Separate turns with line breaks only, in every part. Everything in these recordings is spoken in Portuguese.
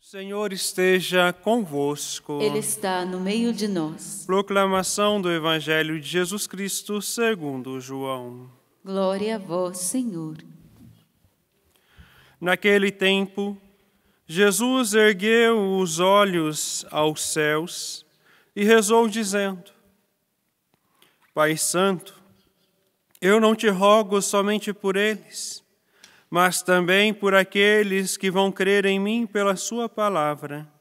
Senhor esteja convosco.
Ele está no meio de nós.
Proclamação do Evangelho de Jesus Cristo segundo João.
Glória a vós, Senhor.
Naquele tempo, Jesus ergueu os olhos aos céus e rezou dizendo: Pai Santo, eu não te rogo somente por eles, mas também por aqueles que vão crer em mim pela sua palavra,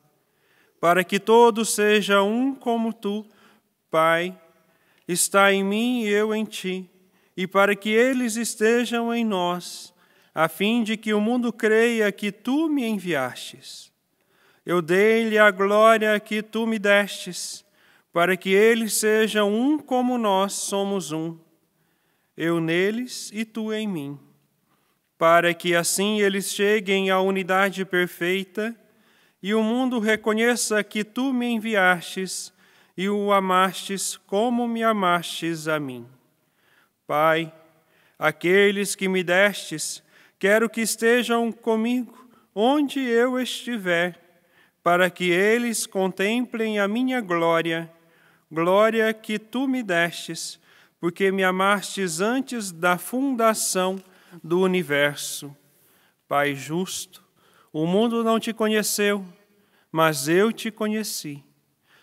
para que todos sejam um como tu, Pai, está em mim e eu em ti, e para que eles estejam em nós, a fim de que o mundo creia que tu me enviastes. Eu dei-lhe a glória que tu me destes, para que eles sejam um como nós somos um, eu neles e tu em mim, para que assim eles cheguem à unidade perfeita e o mundo reconheça que tu me enviastes e o amastes como me amastes a mim. Pai, aqueles que me destes, quero que estejam comigo onde eu estiver, para que eles contemplem a minha glória, glória que tu me destes, porque me amastes antes da fundação do universo. Pai justo, o mundo não te conheceu, mas eu te conheci.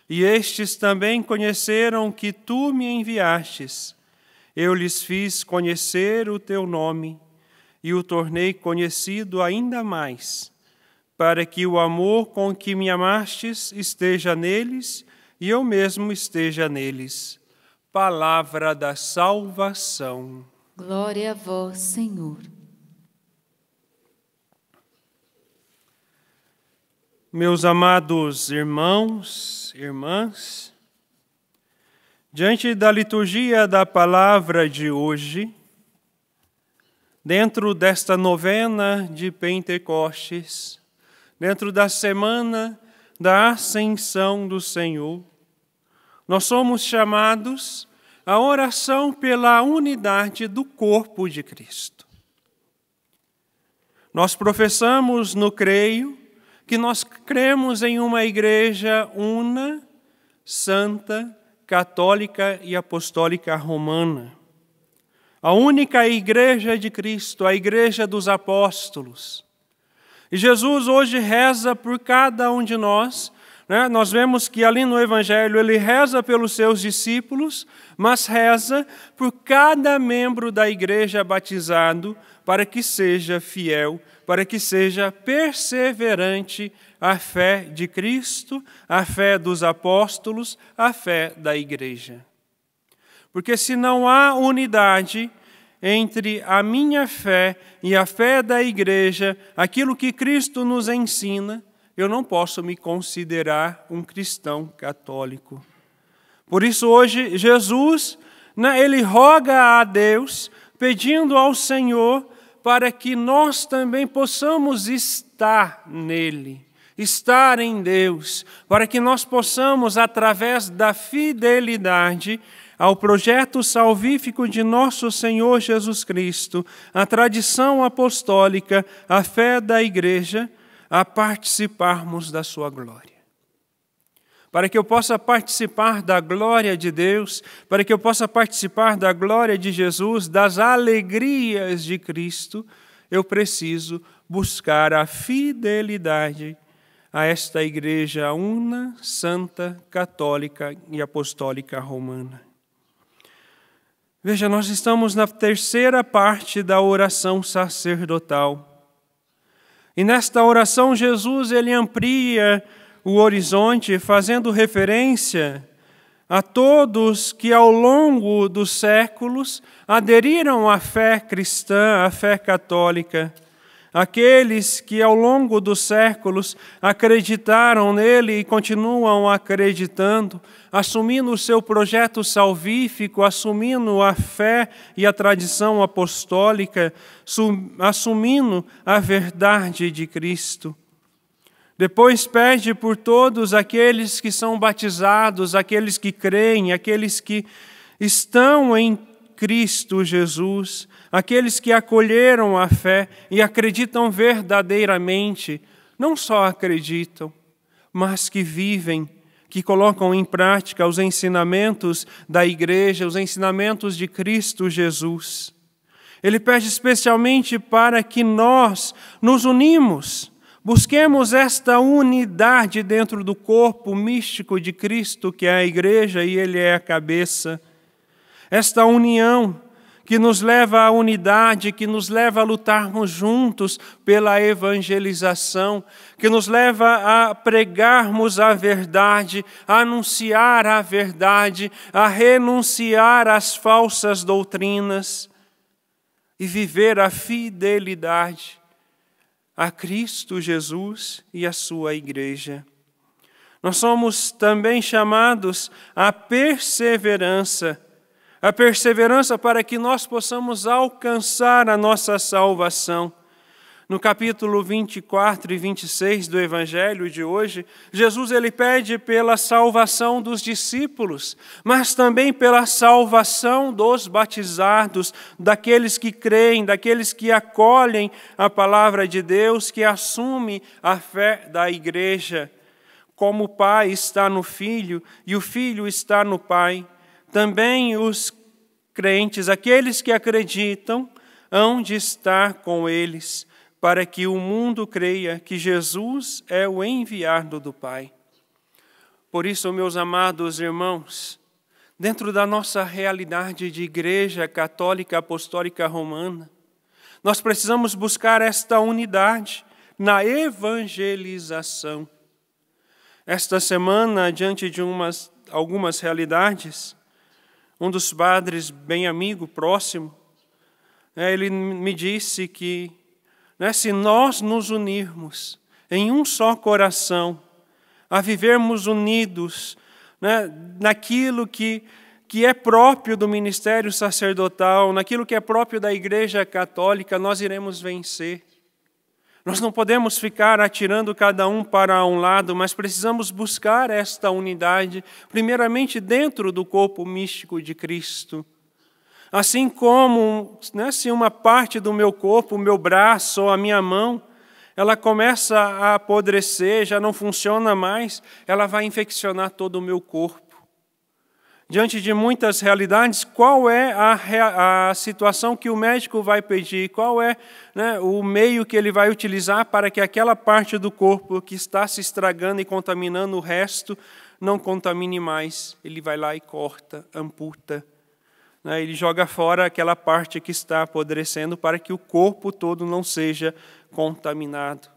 E estes também conheceram que tu me enviastes. Eu lhes fiz conhecer o teu nome e o tornei conhecido ainda mais, para que o amor com que me amastes esteja neles e eu mesmo esteja neles. Palavra da salvação.
Glória a vós, Senhor.
Meus amados irmãos, irmãs, diante da liturgia da palavra de hoje, dentro desta novena de Pentecostes, dentro da semana da Ascensão do Senhor, nós somos chamados à oração pela unidade do corpo de Cristo. Nós professamos no creio que nós cremos em uma igreja una, santa, católica e apostólica romana. A única igreja de Cristo, a igreja dos apóstolos. E Jesus hoje reza por cada um de nós. Nós vemos que ali no Evangelho ele reza pelos seus discípulos, mas reza por cada membro da igreja batizado para que seja fiel, para que seja perseverante a fé de Cristo, a fé dos apóstolos, a fé da igreja. Porque se não há unidade entre a minha fé e a fé da igreja, aquilo que Cristo nos ensina, eu não posso me considerar um cristão católico. Por isso hoje Jesus, ele roga a Deus, pedindo ao Senhor para que nós também possamos estar nele, estar em Deus, para que nós possamos, através da fidelidade ao projeto salvífico de nosso Senhor Jesus Cristo, a tradição apostólica, a fé da igreja, a participarmos da sua glória. Para que eu possa participar da glória de Deus, para que eu possa participar da glória de Jesus, das alegrias de Cristo, eu preciso buscar a fidelidade a esta igreja una, santa, católica e apostólica romana. Veja, nós estamos na terceira parte da oração sacerdotal. E nesta oração, Jesus ele amplia o horizonte, fazendo referência a todos que ao longo dos séculos aderiram à fé cristã, à fé católica. Aqueles que ao longo dos séculos acreditaram nele e continuam acreditando, assumindo o seu projeto salvífico, assumindo a fé e a tradição apostólica, assumindo a verdade de Cristo. Depois pede por todos aqueles que são batizados, aqueles que creem, aqueles que estão em Cristo Jesus, aqueles que acolheram a fé e acreditam verdadeiramente não só acreditam, mas que vivem, que colocam em prática os ensinamentos da igreja, os ensinamentos de Cristo Jesus. Ele pede especialmente para que nós nos unimos, busquemos esta unidade dentro do corpo místico de Cristo, que é a igreja e Ele é a cabeça. Esta união que nos leva à unidade, que nos leva a lutarmos juntos pela evangelização, que nos leva a pregarmos a verdade, a anunciar a verdade, a renunciar às falsas doutrinas e viver a fidelidade a Cristo Jesus e a sua igreja. Nós somos também chamados à perseverança para que nós possamos alcançar a nossa salvação. No capítulo 24 e 26 do Evangelho de hoje, Jesus ele pede pela salvação dos discípulos, mas também pela salvação dos batizados, daqueles que creem, daqueles que acolhem a palavra de Deus, que assumem a fé da igreja. Como o Pai está no Filho e o Filho está no Pai, também os crentes, aqueles que acreditam, hão de estar com eles, para que o mundo creia que Jesus é o enviado do Pai. Por isso, meus amados irmãos, dentro da nossa realidade de Igreja Católica Apostólica Romana, nós precisamos buscar esta unidade na evangelização. Esta semana, diante de algumas realidades, um dos padres, bem amigo, próximo, ele me disse que se nós nos unirmos em um só coração, a vivermos unidos naquilo que é próprio do ministério sacerdotal, naquilo que é próprio da Igreja Católica, nós iremos vencer. Nós não podemos ficar atirando cada um para um lado, mas precisamos buscar esta unidade, primeiramente dentro do corpo místico de Cristo. Assim como se uma parte do meu corpo, o meu braço ou a minha mão, ela começa a apodrecer, já não funciona mais, ela vai infeccionar todo o meu corpo. Diante de muitas realidades, qual é a situação que o médico vai pedir? Qual é o meio que ele vai utilizar para que aquela parte do corpo que está se estragando e contaminando o resto não contamine mais? Ele vai lá e corta, amputa. Ele joga fora aquela parte que está apodrecendo para que o corpo todo não seja contaminado.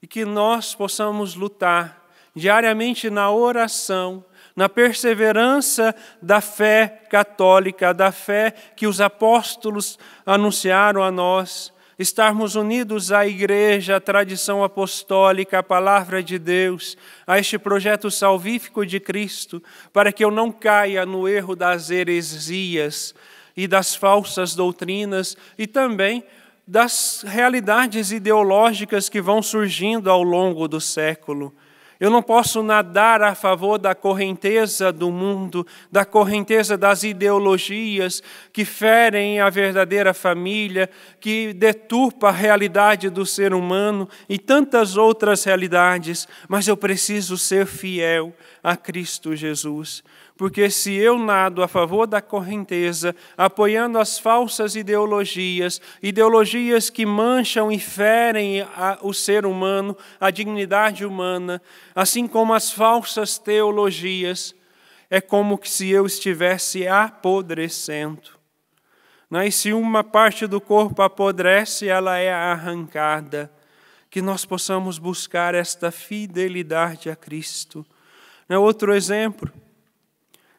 E que nós possamos lutar diariamente na oração, na perseverança da fé católica, da fé que os apóstolos anunciaram a nós, estarmos unidos à igreja, à tradição apostólica, à palavra de Deus, a este projeto salvífico de Cristo, para que eu não caia no erro das heresias e das falsas doutrinas e também das realidades ideológicas que vão surgindo ao longo do século. Eu não posso nadar a favor da correnteza do mundo, da correnteza das ideologias que ferem a verdadeira família, que deturpa a realidade do ser humano e tantas outras realidades, mas eu preciso ser fiel a Cristo Jesus. Porque se eu nado a favor da correnteza, apoiando as falsas ideologias que mancham e ferem o ser humano, a dignidade humana, assim como as falsas teologias, é como se eu estivesse apodrecendo. E se uma parte do corpo apodrece, ela é arrancada. Que nós possamos buscar esta fidelidade a Cristo. Outro exemplo.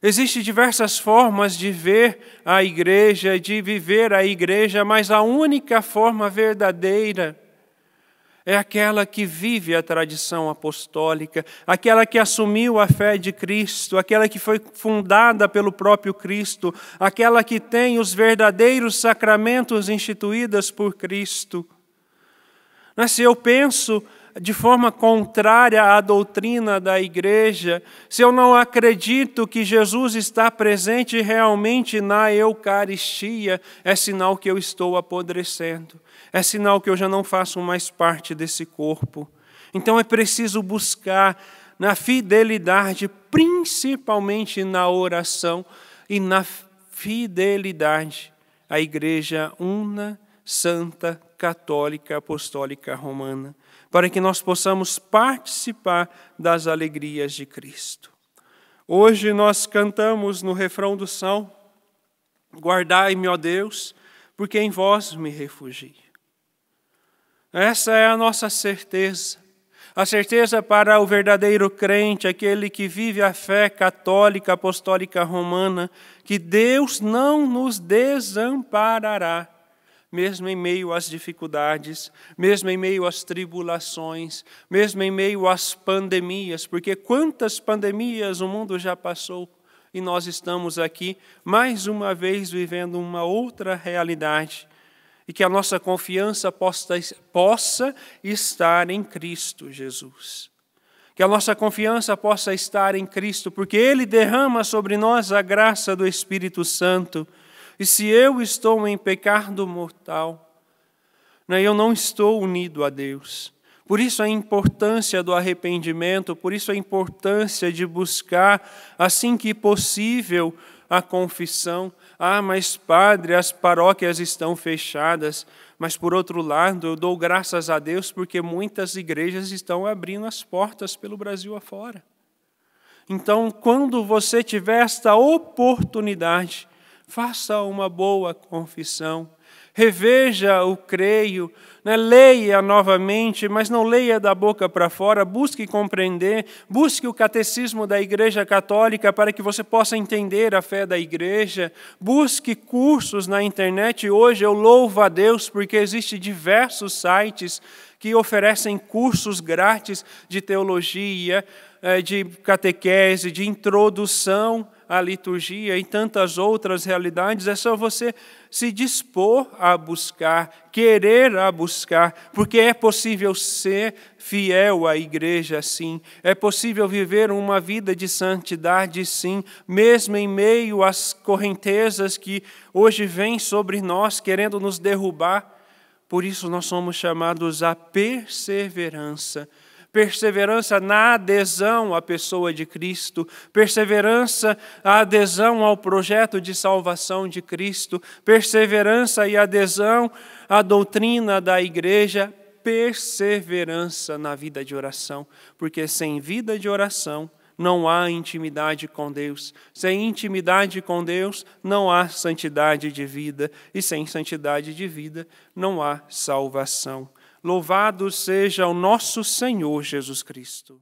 Existem diversas formas de ver a igreja, de viver a igreja, mas a única forma verdadeira é aquela que vive a tradição apostólica, aquela que assumiu a fé de Cristo, aquela que foi fundada pelo próprio Cristo, aquela que tem os verdadeiros sacramentos instituídos por Cristo. Se eu penso de forma contrária à doutrina da igreja, se eu não acredito que Jesus está presente realmente na Eucaristia, é sinal que eu estou apodrecendo, é sinal que eu já não faço mais parte desse corpo. Então é preciso buscar na fidelidade, principalmente na oração e na fidelidade, a Igreja una, santa, católica, apostólica, romana, para que nós possamos participar das alegrias de Cristo. Hoje nós cantamos no refrão do Salmo: guardai-me, ó Deus, porque em vós me refugio. Essa é a nossa certeza. A certeza para o verdadeiro crente, aquele que vive a fé católica, apostólica, romana, que Deus não nos desamparará, mesmo em meio às dificuldades, mesmo em meio às tribulações, mesmo em meio às pandemias, porque quantas pandemias o mundo já passou e nós estamos aqui, mais uma vez, vivendo uma outra realidade. E que a nossa confiança possa estar em Cristo Jesus. Que a nossa confiança possa estar em Cristo, porque Ele derrama sobre nós a graça do Espírito Santo. E se eu estou em pecado mortal, eu não estou unido a Deus. Por isso a importância do arrependimento, por isso a importância de buscar, assim que possível, a confissão. Mas padre, as paróquias estão fechadas. Mas por outro lado, eu dou graças a Deus porque muitas igrejas estão abrindo as portas pelo Brasil afora. Então, quando você tiver esta oportunidade, faça uma boa confissão. Reveja o creio, leia novamente, mas não leia da boca para fora, busque compreender, busque o catecismo da Igreja Católica para que você possa entender a fé da Igreja, busque cursos na internet. Hoje eu louvo a Deus porque existem diversos sites que oferecem cursos grátis de teologia, de catequese, de introdução à liturgia e tantas outras realidades. É só você se dispor a buscar, querer a buscar, porque é possível ser fiel à igreja, sim. É possível viver uma vida de santidade, sim, mesmo em meio às correntezas que hoje vêm sobre nós, querendo nos derrubar. Por isso nós somos chamados à perseverança. Perseverança na adesão à pessoa de Cristo, perseverança, a adesão ao projeto de salvação de Cristo, perseverança e adesão à doutrina da igreja, perseverança na vida de oração, porque sem vida de oração não há intimidade com Deus. Sem intimidade com Deus não há santidade de vida, e sem santidade de vida não há salvação. Louvado seja o nosso Senhor Jesus Cristo.